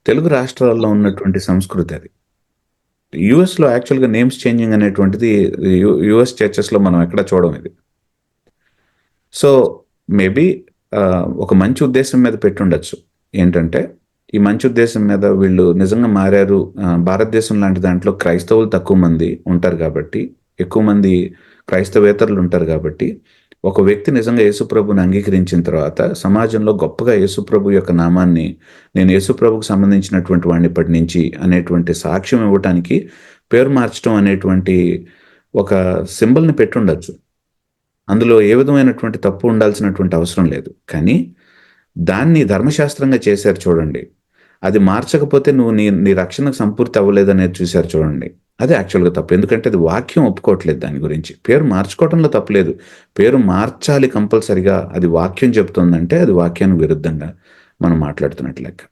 తెలుగు రాష్ట్రాల్లో ఉన్నటువంటి సంస్కృతి అది. యూఎస్‌లో యాక్చువల్‌గా నేమ్స్ చేంజింగ్ అనేటువంటిది యూఎస్ చర్చెస్‌లో మనం ఎక్కడ చూడం ఇది. సో, మేబీ ఒక మంచి ఉద్దేశ్యం మీద పెట్టుండొచ్చు. ఏంటంటే, ఈ మంచి ఉద్దేశ్యం మీద వీళ్ళు నిజంగా మారారు. భారతదేశం లాంటి దాంట్లో క్రైస్తవులు తక్కువ మంది ఉంటారు గాబట్టి, ఎక్కువ మంది క్రైస్తవేతరులుంటారు గాబట్టి, ఒక వ్యక్తి నిజంగా యేసుప్రభుని అంగీకరించిన తర్వాత, సమాజంలో గొప్పగా యేసుప్రభు యొక్క నామాన్ని, నేను యేసుప్రభుకు సంబంధించినటువంటి వాడిని ఇప్పటి నుంచి అనేటువంటి సాక్ష్యం ఇవ్వటానికి పేరు మార్చడం అనేటువంటి ఒక సింబల్‌ని పెట్టుండొచ్చు. అందులో ఏ విధమైనటువంటి తప్పు ఉండాల్సినటువంటి అవసరం లేదు. కానీ, దాన్ని ధర్మశాస్త్రంగా చేశారు చూడండి. అది మార్చకపోతే నువ్వు నీ నీ రక్షణకు సంపూర్తి అవ్వలేదనేది చూసారు చూడండి. అది యాక్చువల్‌గా తప్పు. ఎందుకంటే అది వాక్యం ఒప్పుకోవట్లేదు దాని గురించి. పేరు మార్చుకోవడంలో తప్పులేదు. పేరు మార్చాలి కంపల్సరీగా అది వాక్యం చెప్తుందంటే అది వాక్యానికి విరుద్ధంగా మనం మాట్లాడుతున్నట్టు లెక్క.